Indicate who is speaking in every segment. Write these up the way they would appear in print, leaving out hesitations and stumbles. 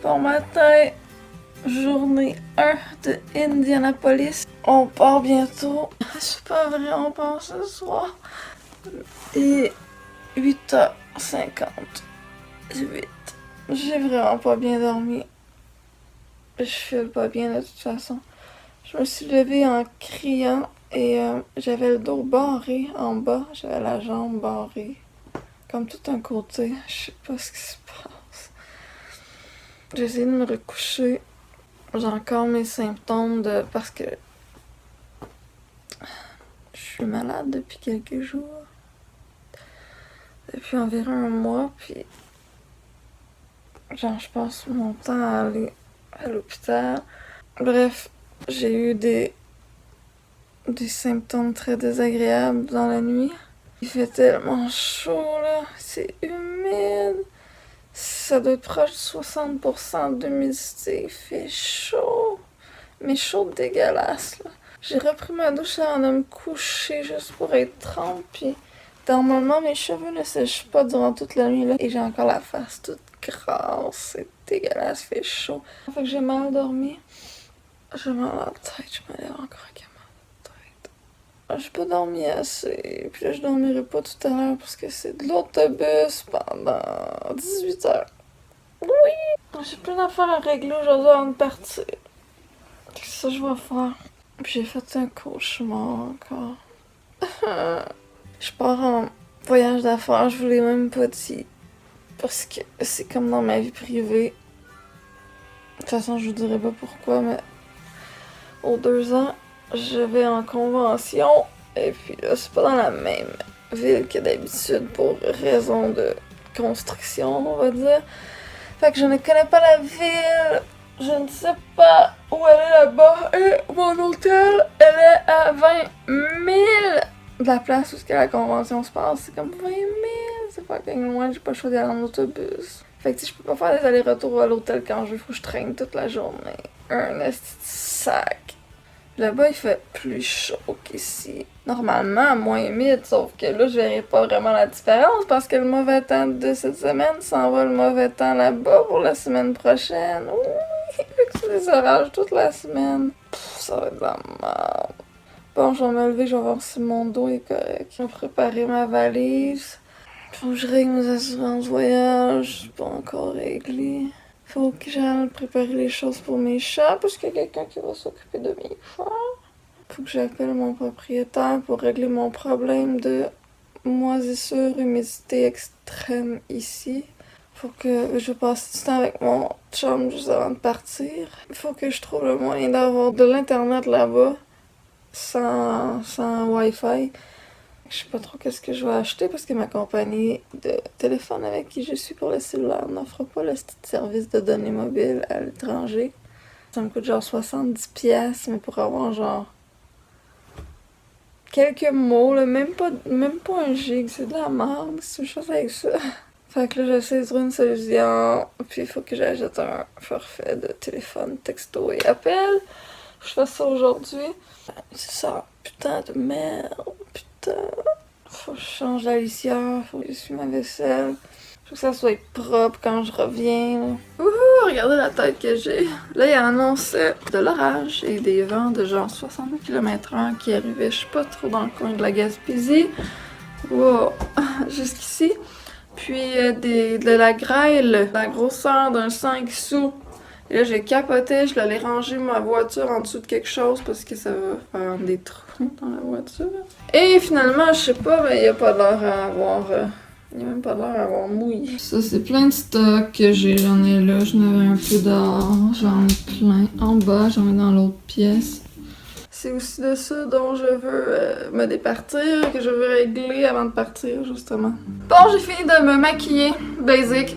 Speaker 1: Bon matin, journée 1 de Indianapolis. On part bientôt. Je sais pas vrai, on part ce soir. Et 8h58. J'ai vraiment pas bien dormi. Je file pas bien de toute façon. Je me suis levée en criant et j'avais le dos barré en bas. J'avais la jambe barrée. Comme tout un côté. Je sais pas ce qui se passe. J'ai essayé de me recoucher. J'ai encore mes symptômes parce que je suis malade depuis quelques jours. Depuis environ un mois, puis genre je passe mon temps à aller à l'hôpital. Bref, j'ai eu des symptômes très désagréables dans la nuit. Il fait tellement chaud là, c'est humide. Ça doit être proche de 60% d'humidité. Il fait chaud. Mais chaud dégueulasse, là. J'ai repris ma douche avant de me coucher juste pour être trempe. Puis normalement, mes cheveux ne sèchent pas durant toute la nuit, là. Et j'ai encore la face toute grasse. C'est dégueulasse, il fait chaud. Fait que j'ai mal dormi. J'ai mal à la tête. Je me lève encore avec mal à la tête. J'ai pas dormi assez. Puis là, je dormirai pas tout à l'heure parce que c'est de l'autobus pendant 18 heures. Oui! J'ai plein d'affaires à régler aujourd'hui avant de partir. C'est ça que je vais faire. Puis j'ai fait un cauchemar encore. Je pars en voyage d'affaires, je vous l'ai même pas dit. Parce que c'est comme dans ma vie privée. De toute façon, je vous dirai pas pourquoi, mais aux 2 ans, je vais en convention. Et puis là, c'est pas dans la même ville que d'habitude pour raison de construction, on va dire. Fait que je ne connais pas la ville. Je ne sais pas où elle est là-bas. Et mon hôtel, elle est à 20 000 de la place où la convention se passe. C'est comme 20 000. C'est fucking loin. J'ai pas le choix d'aller en autobus. Fait que je peux pas faire des allers-retours à l'hôtel quand je veux. Faut que je traîne toute la journée. Un esti de sac. Là-bas, il fait plus chaud qu'ici. Normalement, moins humide, sauf que là, je verrai pas vraiment la différence parce que le mauvais temps de cette semaine s'en va le mauvais temps là-bas pour la semaine prochaine. Oui, vu que c'est des orages toute la semaine. Ça va être de la merde. Bon, je vais me lever, je vais voir si mon dos est correct. Je vais préparer ma valise. Faut que je règle mes assurances voyage. C'est pas encore réglé. Faut que j'aille préparer les choses pour mes chats parce qu'il y a quelqu'un qui va s'occuper de mes chats. Faut que j'appelle mon propriétaire pour régler mon problème de moisissure, humidité extrême ici. Faut que je passe du temps avec mon chum juste avant de partir. Faut que je trouve le moyen d'avoir de l'internet là-bas sans Wi-Fi. Je sais pas trop qu'est-ce que je vais acheter parce que ma compagnie de téléphone avec qui je suis pour le cellulaire n'offre pas le service de données mobiles à l'étranger. Ça me coûte genre 70$, mais pour avoir genre quelques mots, là, même pas 1 gig, c'est de la merde, c'est une chose avec ça. Fait que là, j'essaie de trouver une solution, puis il faut que j'achète un forfait de téléphone, texto et appel. Je fais ça aujourd'hui. C'est ça, putain de merde, putain. Faut que je change la litière, faut que j'essuie ma vaisselle. Faut que ça soit propre quand je reviens. Wouhou, regardez la tête que j'ai. Là, il annonce de l'orage et des vents de genre 62 km/h qui arrivaient, je sais pas trop, dans le coin de la Gaspésie. Wow, jusqu'ici. Puis de la grêle, la grosseur d'un 5 sous. Et là, j'ai capoté, je l'allais ranger ma voiture en dessous de quelque chose parce que ça va faire des trous dans la voiture. Et finalement, je sais pas, mais il n'y a pas l'air à avoir... il n'y a même pas l'air à avoir mouillé. Ça, c'est plein de stock que j'ai. J'en ai là, j'en avais un peu dehors. J'en ai plein en bas, j'en ai dans l'autre pièce. C'est aussi de ça dont je veux me départir, que je veux régler avant de partir, justement. Bon, j'ai fini de me maquiller, basic.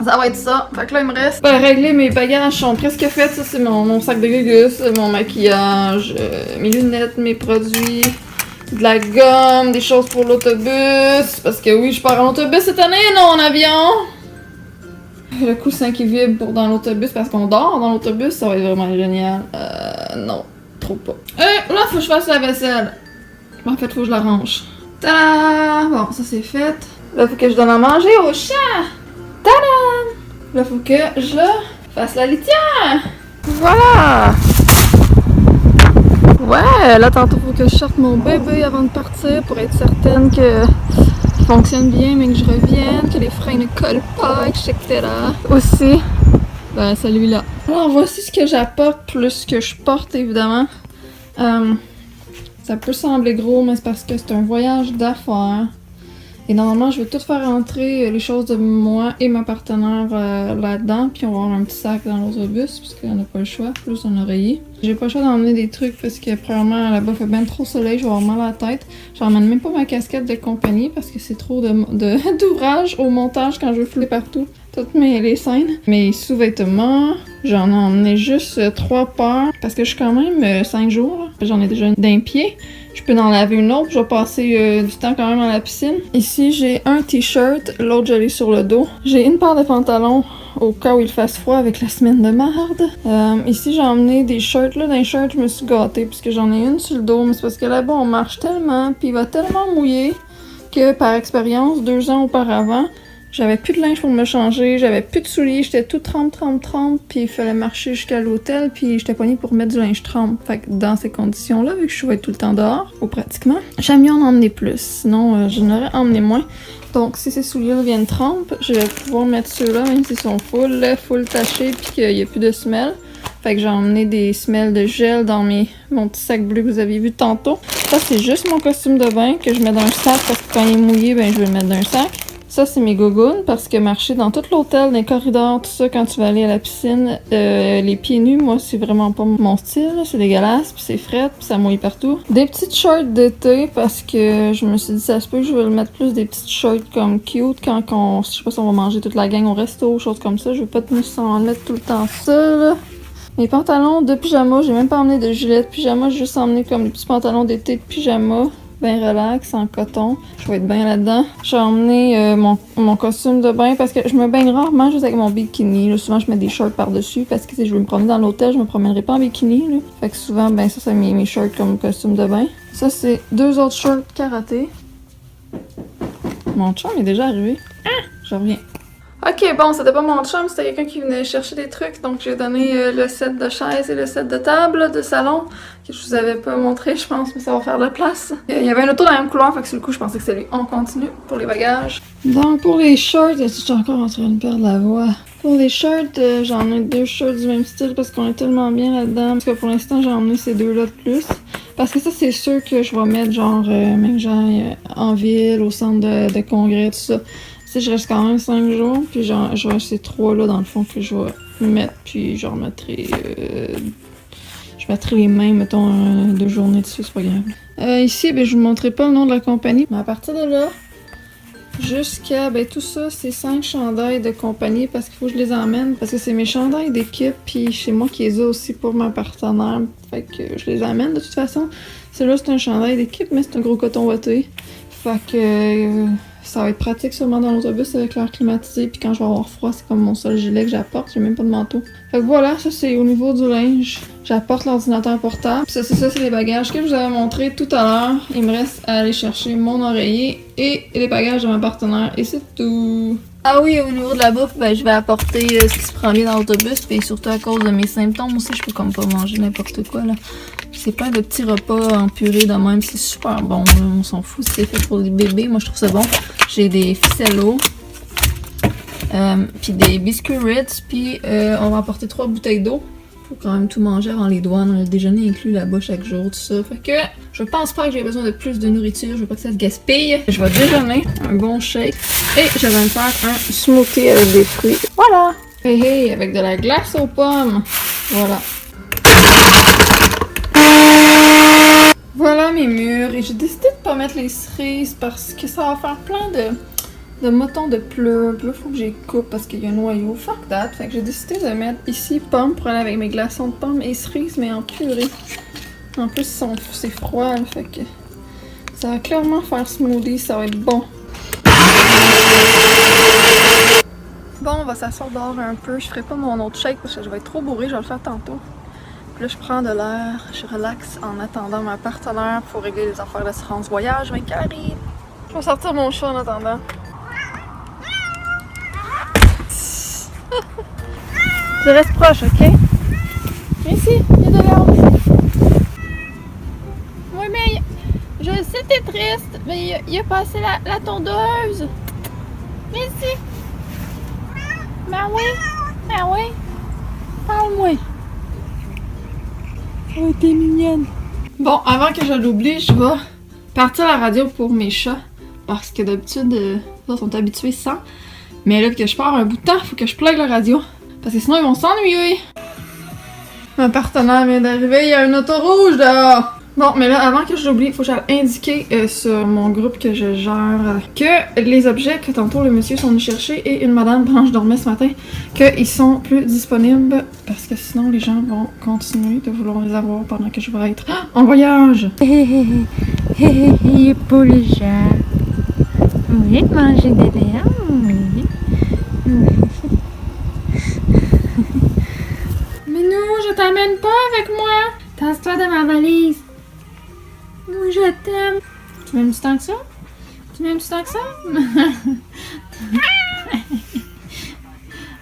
Speaker 1: Ça va être ça. Fait que là, il me reste régler mes bagages sont presque faits. Ça, c'est mon sac de gugus, mon maquillage, mes lunettes, mes produits, de la gomme, des choses pour l'autobus. Parce que oui, je pars en autobus cette année, non en avion. Le coussin qui vibre pour dans l'autobus parce qu'on dort dans l'autobus, ça va être vraiment génial. Non, trop pas. Là, faut que je fasse la vaisselle. En fait, faut que je la range. Tada! Bon, ça c'est fait. Là, faut que je donne à manger au chat. Tada! Là, faut que je fasse la litière! Voilà! Ouais, là, tantôt, faut que je sorte mon bébé avant de partir pour être certaine que qu'il fonctionne bien, mais que je revienne, que les freins ne collent pas, etc. Aussi, ben, celui-là. Alors, voici ce que j'apporte plus ce que je porte, évidemment. Ça peut sembler gros, mais c'est parce que c'est un voyage d'affaires. Et normalement, je vais tout faire rentrer les choses de moi et ma partenaire là-dedans. Puis on va avoir un petit sac dans l'autobus, parce qu'on n'a pas le choix, plus un oreiller. J'ai pas le choix d'emmener des trucs parce que premièrement, là-bas, il fait bien trop soleil, je vais avoir mal à la tête. J'emmène même pas ma casquette de compagnie parce que c'est trop d'ouvrage au montage quand je veux flouer partout. Toutes les scènes. Mes sous-vêtements, j'en ai emmené juste 3 paires parce que je suis quand même 5 jours. J'en ai déjà d'un pied. Je peux en laver une autre, je vais passer du temps quand même à la piscine. Ici, j'ai un t-shirt, l'autre je l'ai sur le dos. J'ai une paire de pantalons au cas où il fasse froid avec la semaine de marde. Ici, j'ai emmené des shirts. Là, dans les shirts, je me suis gâtée puisque j'en ai une sur le dos. Mais c'est parce que là-bas, on marche tellement, puis il va tellement mouiller que par expérience, 2 ans auparavant, j'avais plus de linge pour me changer, j'avais plus de souliers, j'étais tout trempe, puis il fallait marcher jusqu'à l'hôtel, puis j'étais pognée pour mettre du linge trempe. Fait que dans ces conditions-là, vu que je vais être tout le temps dehors, ou pratiquement, j'aime mieux en emmener plus, sinon je n'aurais emmené moins. Donc si ces souliers-là viennent trempe, je vais pouvoir mettre ceux-là, même s'ils sont full tachés, puis qu'il n'y a plus de semelles. Fait que j'ai emmené des semelles de gel dans mon petit sac bleu que vous avez vu tantôt. Ça, c'est juste mon costume de bain que je mets dans un sac, parce que quand il est mouillé, ben je vais le mettre dans un sac. Ça, c'est mes gougounes, parce que marcher dans tout l'hôtel, dans les corridors, tout ça, quand tu vas aller à la piscine, les pieds nus, moi, c'est vraiment pas mon style. C'est dégueulasse, puis c'est fret, puis ça mouille partout. Des petites shorts d'été, parce que je me suis dit, ça se peut que je vais le mettre plus des petites shorts comme cute, quand je sais pas si on va manger toute la gang au resto, choses comme ça. Je veux pas nécessairement mettre tout le temps ça, là. Mes pantalons de pyjama, j'ai même pas emmené de gilet de pyjama, j'ai juste emmené comme des petits pantalons d'été de pyjama. Bien relax, en coton. Je vais être bien là-dedans. J'ai emmené mon costume de bain parce que je me baigne rarement juste avec mon bikini. Là, souvent, je mets des shorts par-dessus parce que si je veux me promener dans l'hôtel, je me promènerai pas en bikini. Là. Fait que souvent, ben ça, c'est mes shorts comme costume de bain. Ça, c'est 2 autres shorts karaté. Mon chum est déjà arrivé. Ah! Je reviens. Ok, bon, c'était pas mon chum, c'était quelqu'un qui venait chercher des trucs, donc j'ai donné le set de chaise et le set de table de salon, que je vous avais pas montré, je pense, mais ça va faire de la place. Il y avait un auto dans la même couleur, fait que sur le coup, je pensais que c'était lui. On continue pour les bagages. Donc, pour les shorts, je suis encore en train de perdre la voix. Pour les shirts, j'en ai 2 shirts du même style parce qu'on est tellement bien là-dedans. Parce que pour l'instant, j'ai emmené ces 2-là de plus. Parce que ça, c'est sûr que je vais mettre genre, même genre en ville, au centre de congrès, tout ça. Tu sais, je reste quand même 5 jours, puis genre, j'aurai ces 3-là dans le fond que je vais mettre, puis je remettrai. Je mettrai les mains, mettons, 2 journées dessus, c'est pas grave. Ici, ben, je vous montrerai pas le nom de la compagnie, mais à partir de là, jusqu'à, ben tout ça, c'est 5 chandails de compagnie parce qu'il faut que je les emmène, parce que c'est mes chandails d'équipe, puis c'est moi qui les ai aussi pour ma partenaire, fait que je les amène de toute façon. Celui-là, c'est un chandail d'équipe, mais c'est un gros coton ouaté, fait que ça va être pratique sûrement dans l'autobus avec l'air climatisé, puis quand je vais avoir froid, c'est comme mon seul gilet que j'apporte, j'ai même pas de manteau. Fait que voilà, ça c'est au niveau du linge. J'apporte l'ordinateur portable. Ça c'est les bagages que je vous avais montré tout à l'heure. Il me reste à aller chercher mon oreiller et les bagages de ma partenaire et c'est tout. Ah oui, au niveau de la bouffe, ben, je vais apporter ce qui se prend bien dans l'autobus, puis surtout à cause de mes symptômes aussi, je peux comme pas manger n'importe quoi là. C'est plein de petits repas en purée de même, c'est super bon, là. On s'en fout si c'est fait pour les bébés, moi je trouve ça bon. J'ai des ficellos, puis des biscuits Ritz, puis on va apporter 3 bouteilles d'eau. Faut quand même tout manger avant les douanes, le déjeuner inclus là-bas chaque jour, tout ça. Fait que je pense pas que j'ai besoin de plus de nourriture, je veux pas que ça se gaspille. Je vais déjeuner, un bon shake, et je vais me faire un smoothie avec des fruits. Voilà! Hey hey, avec de la glace aux pommes. Voilà. Voilà mes murs, et j'ai décidé de pas mettre les cerises parce que ça va faire plein de motons de pleurs. Puis là, faut que j'y coupe parce qu'il y a un noyau. Fuck that. Fait que j'ai décidé de mettre ici pommes pour aller avec mes glaçons de pommes et cerises, mais en purée. En plus, c'est froid, là, fait que ça va clairement faire smoothie, ça va être bon. Bon, on va s'asseoir dehors un peu. Je ferai pas mon autre shake parce que je vais être trop bourrée, je vais le faire tantôt. Puis là, je prends de l'air, je relaxe en attendant ma partenaire pour régler les affaires d'assurance voyage, mais qui arrive. Je vais sortir mon chat en attendant. Tu restes proche, ok? Viens ici, viens de là. Oui, mais je sais t'es triste, mais il a passé la tondeuse. Viens ici. Ben oui, ben oui. Parle-moi. Oh, t'es mignonne. Bon, avant que je l'oublie, je vais partir à la radio pour mes chats. Parce que d'habitude, ils sont habitués sans. Mais là, que je pars un bout de temps, il faut que je plug la radio. Parce que sinon, ils vont s'ennuyer. Ma partenaire vient d'arriver, il y a une auto rouge dehors. Bon, mais là, avant que je l'oublie, il faut que j'aille indiquer sur mon groupe que je gère que les objets que tantôt le monsieur sont venus chercher et une madame pendant que je dormais ce matin, qu'ils sont plus disponibles parce que sinon les gens vont continuer de vouloir les avoir pendant que je vais être en voyage.
Speaker 2: Il est pour les gens. Oui, manger des léons, oui. Mais non, je t'amène pas avec moi. Tasse-toi de ma valise. Moi, je t'aime. Tu m'aimes-tu tant que ça? Tu m'aimes-tu tant que ça?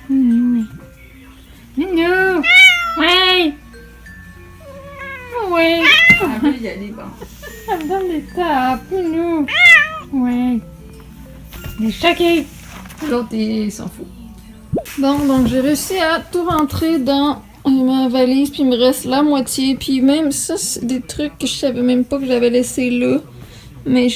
Speaker 2: Minou! Ouais! Ouais!
Speaker 1: Elle veut y aller, bon.
Speaker 2: Elle me donne des tapes, Minou! Ouais! Il est choqué!
Speaker 1: L'autre, il s'en fout. Bon, donc j'ai réussi à tout rentrer dans ma valise, puis il me reste la moitié, puis même ça, c'est des trucs que je savais même pas que j'avais laissé là. Mais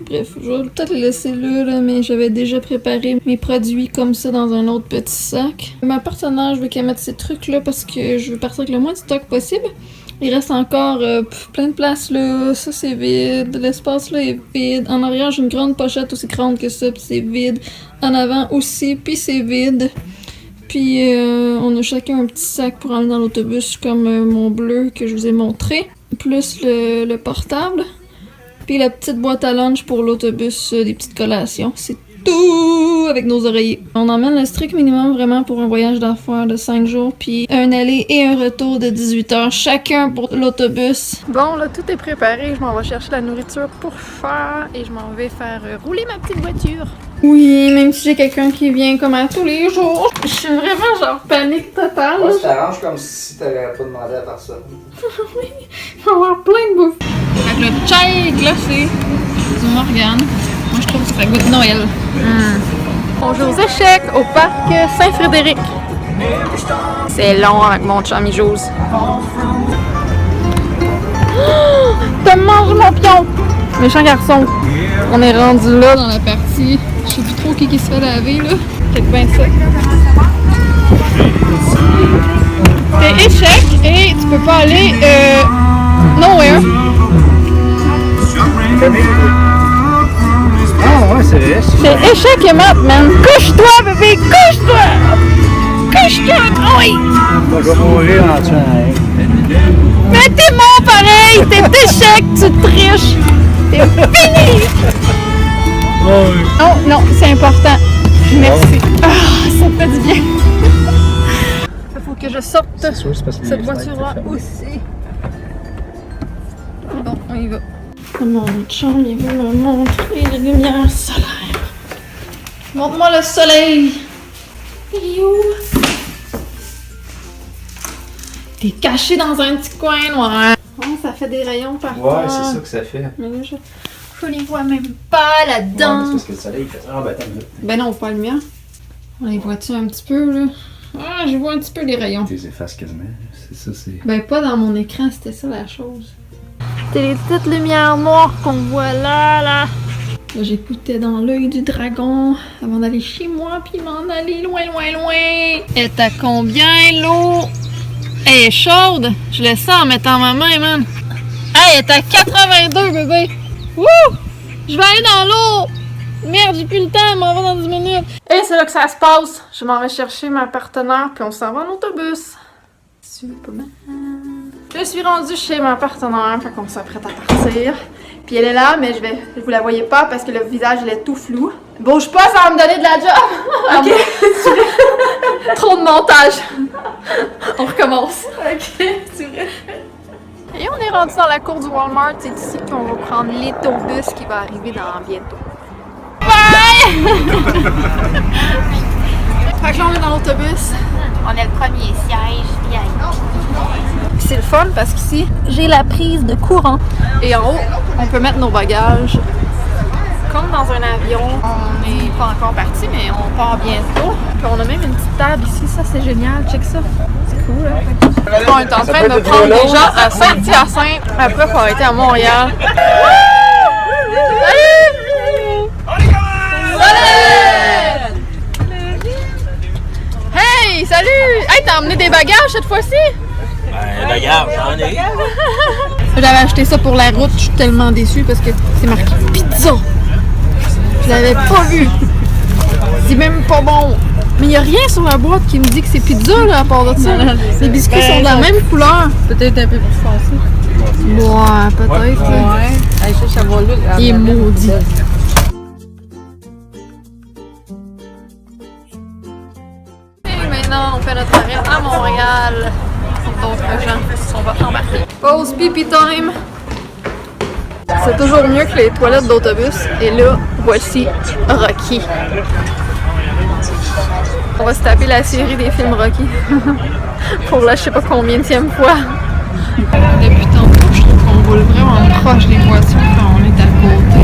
Speaker 1: bref, je vais peut-être les laisser là, mais j'avais déjà préparé mes produits comme ça dans un autre petit sac. Ma partenaire, je veux qu'elle mette ces trucs-là parce que je veux partir avec le moins de stock possible. Il reste encore plein de place là, ça c'est vide, l'espace là est vide. En arrière, j'ai une grande pochette aussi grande que ça, puis c'est vide. En avant aussi, puis c'est vide. Puis on a chacun un petit sac pour emmener dans l'autobus comme mon bleu que je vous ai montré. Plus le portable. Puis la petite boîte à lunch pour l'autobus, des petites collations. C'est tout avec nos oreillers. On emmène le strict minimum vraiment pour un voyage d'affaires de 5 jours. Puis un aller et un retour de 18 heures chacun pour l'autobus. Bon, là, tout est préparé. Je m'en vais chercher la nourriture pour faire. Et je m'en vais faire rouler ma petite voiture. Oui, même si j'ai quelqu'un qui vient comme à tous les jours. Je suis vraiment genre panique totale.
Speaker 3: Ouais, tu t'arranges comme si t'avais pas demandé à personne.
Speaker 1: Oui, il va y avoir plein de bouffe. Fait que le chai glacé du Morgane. Moi, je trouve que ça goûte Noël. On joue aux échecs au parc Saint-Frédéric. C'est long avec mon chum, il joue. Oh, t'as mangé mon pion! Méchant garçon. On est rendu là dans la partie. Je sais plus trop qui se fait laver là. Check bien ça. C'est échec et tu peux pas aller nowhere.
Speaker 3: Ah ouais, c'est vrai.
Speaker 1: C'est échec et mat, man. Couche-toi, bébé, couche-toi! Couche-toi! Oui!
Speaker 3: Je vais mourir en tuant un.
Speaker 1: Mais t'es mort pareil! T'es échec, tu triches! T'es fini! Oh non, c'est important. Merci. Ah, ça me fait du bien. Il faut que je sorte cette voiture-là aussi. Bon, on y va. Mon chum, il veut me montrer les lumières solaires. Montre-moi le soleil. Il est où? T'es caché dans un petit coin noir. Oh, ça fait des rayons partout.
Speaker 3: Ouais, c'est ça que ça fait.
Speaker 1: Mais là, je les vois même pas là-dedans.
Speaker 3: Ouais, c'est parce que le soleil fait. Ah, ben attends une minute.
Speaker 1: Ben non, pas la lumière. On les voit-tu un petit peu, là? Ah, je vois un petit peu les rayons.
Speaker 3: Tu les effaces quasiment. C'est ça, c'est.
Speaker 1: Ben pas dans mon écran, c'était ça la chose. C'était les petites lumières noires qu'on voit là. Là, j'écoutais dans l'œil du dragon avant d'aller chez moi puis m'en aller loin. Elle est à combien l'eau? Elle est chaude. Je le sens en mettant ma main, man. Elle est à 82, bébé. Wouh! Je vais aller dans l'eau. Merde, j'ai plus le temps, je m'en vais dans 10 minutes. Et c'est là que ça se passe. Je m'en vais chercher ma partenaire puis on s'en va en autobus. Superman. Je suis rendue chez ma partenaire, fait qu'on s'apprête à partir. Puis elle est là, mais vous la voyez pas parce que le visage il est tout flou. Bouge pas, ça va me donner de la job! Ok. Trop de montage. On recommence. Ok, c'est vrai. Et on est rendu dans la cour du Walmart. C'est ici qu'on va prendre l'autobus qui va arriver dans bientôt. Bye! Fait que là, on est dans l'autobus.
Speaker 2: On a le premier siège VIP.
Speaker 1: C'est le fun parce qu'ici, j'ai la prise de courant. Et en haut, on peut mettre nos bagages. Comme dans un avion, on n'est pas encore parti, mais on part bientôt. Puis on a même une petite table ici, ça c'est génial, check ça. C'est cool, hein? On est en train de prendre des gens à Saint-Hyacinthe après avoir été à Montréal. Hey, salut! Hey, t'as emmené des bagages cette fois-ci?
Speaker 4: Ben, regarde, j'en ai.
Speaker 1: J'avais acheté ça pour la route, je suis tellement déçue parce que c'est marqué pizza. Je l'avais pas vu. C'est même pas bon. Mais il n'y a rien sur la boîte qui me dit que c'est pizza là, à part de ça. Les biscuits sont de la même couleur.
Speaker 5: Peut-être un peu plus foncé.
Speaker 1: Ouais, peut-être.
Speaker 5: Ouais. Ça va là.
Speaker 1: Il est maudit. Et maintenant, on fait notre arrêt à Montréal. Pour d'autres gens, on va embarquer. Pause pipi time. C'est toujours mieux que les toilettes d'autobus. Et là, voici Rocky. On va se taper la série des films Rocky. Pour la je sais pas combienième fois. Depuis tantôt, je trouve qu'on roule vraiment proche des voitures quand on est à côté.